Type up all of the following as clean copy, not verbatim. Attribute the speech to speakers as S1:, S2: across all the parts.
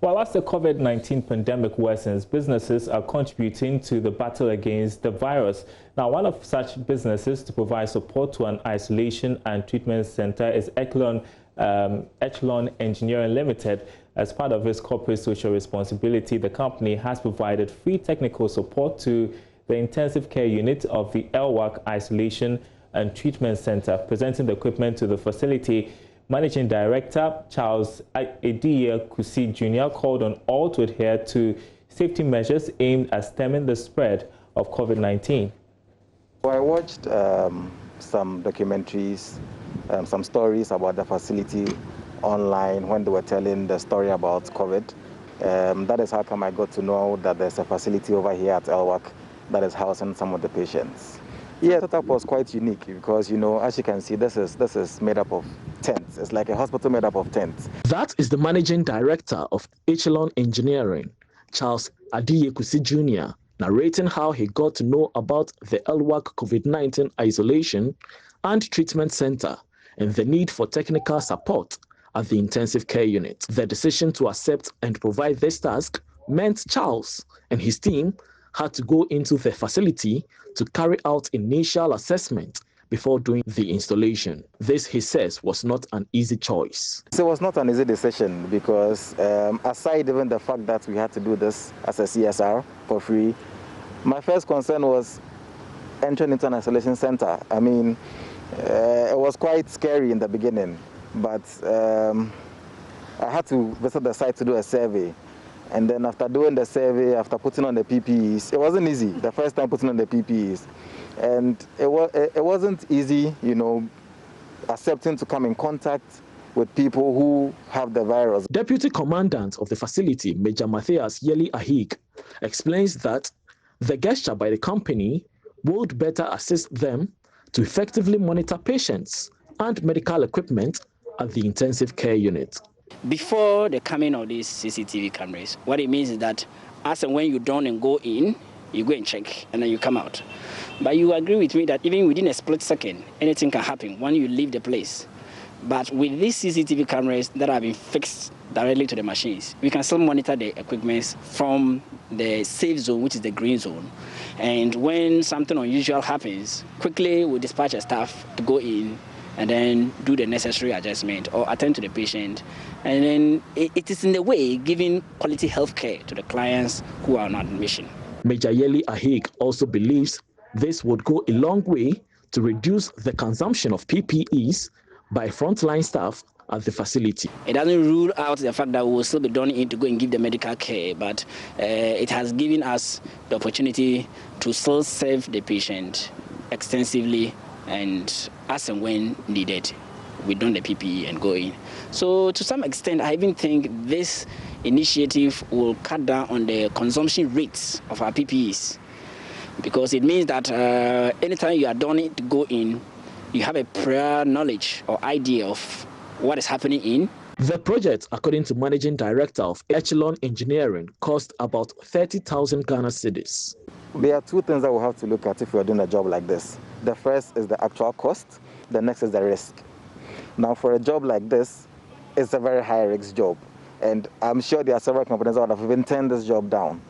S1: Well, as the COVID-19 pandemic worsens, businesses are contributing to the battle against the virus. Now, one of such businesses to provide support to an isolation and treatment center is Echelon Engineering Ltd. As part of its corporate social responsibility, the company has provided free technical support to the intensive care unit of the Elwak Isolation and Treatment Center, presenting the equipment to the facility. Managing Director Charles Kusi Jr. called on all to adhere to safety measures aimed at stemming the spread of COVID-19.
S2: I watched some documentaries, some stories about the facility online when they were telling the story about COVID. That is how come I got to know that there's a facility over here at Elwak that is housing some of the patients. Yeah, the setup was quite unique because, you know, as you can see, this is made up of tents. It's like a hospital made up of tents.
S3: That is the Managing Director of Echelon Engineering, Charles Kusi Jr., narrating how he got to know about the Elwak COVID-19 Isolation and Treatment Center and the need for technical support at the intensive care unit. The decision to accept and provide this task meant Charles and his team had to go into the facility to carry out initial assessment before doing the installation. This, he says, was not an easy choice.
S2: So it was not an easy decision because aside even the fact that we had to do this as a CSR for free, my first concern was entering into an isolation center. I mean, it was quite scary in the beginning, but I had to visit the site to do a survey. And then after doing the survey, after putting on the PPEs, it wasn't easy, the first time putting on the PPEs. And it wasn't easy, you know, accepting to come in contact with people who have the virus.
S3: Deputy Commandant of the facility, Major Matthias Yeli Ahig, explains that the gesture by the company would better assist them to effectively monitor patients and medical equipment at the intensive care unit.
S4: Before the coming of these CCTV cameras, what it means is that as and when you don't and go in, you go and check and then you come out. But you agree with me that even within a split second, anything can happen when you leave the place. But with these CCTV cameras that have been fixed directly to the machines, we can still monitor the equipment from the safe zone, which is the green zone. And when something unusual happens, quickly we dispatch a staff to go in and then do the necessary adjustment or attend to the patient. And then it is in a way giving quality health care to the clients who are on admission.
S3: Major Yeli Ahig also believes this would go a long way to reduce the consumption of PPEs by frontline staff at the facility.
S4: It doesn't rule out the fact that we will still be done in to go and give the medical care, but it has given us the opportunity to still serve the patient extensively and as and when needed, we don the PPE and go in. So to some extent, I even think this initiative will cut down on the consumption rates of our PPEs, because it means that anytime you are done to go in, you have a prior knowledge or idea of what is happening in.
S3: The project, according to Managing Director of Echelon Engineering, cost about 30,000 Ghana cedis.
S2: There are two things that we'll have to look at if we are doing a job like this. The first is the actual cost, the next is the risk. Now for a job like this, it's a very high risk job. And I'm sure there are several companies that have even turned this job down,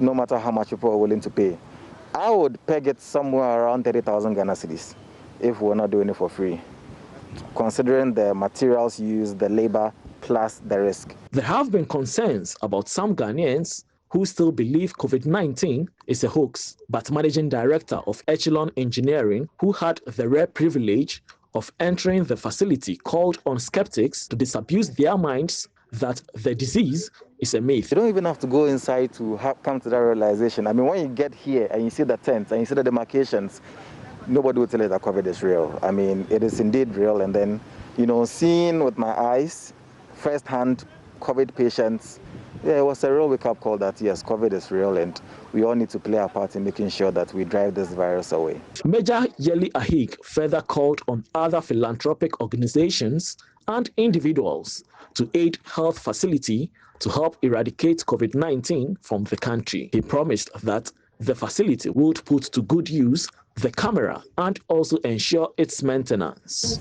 S2: no matter how much people are willing to pay. I would peg it somewhere around 30,000 Ghana cedis if we're not doing it for free, considering the materials used, the labor, plus the risk.
S3: There have been concerns about some Ghanaians who still believe COVID-19 is a hoax, but Managing Director of Echelon Engineering, who had the rare privilege of entering the facility, called on skeptics to disabuse their minds that the disease is a myth.
S2: You don't even have to go inside to come to that realization. I mean, when you get here and you see the tents and you see the demarcations, nobody will tell you that COVID is real. I mean, it is indeed real. And then, you know, seeing with my eyes, firsthand COVID patients, yeah, it was a real wake-up call that, yes, COVID is real and we all need to play our part in making sure that we drive this virus away.
S3: Major Yeli Ahig further called on other philanthropic organizations and individuals to aid health facility to help eradicate COVID-19 from the country. He promised that the facility would put to good use the camera and also ensure its maintenance.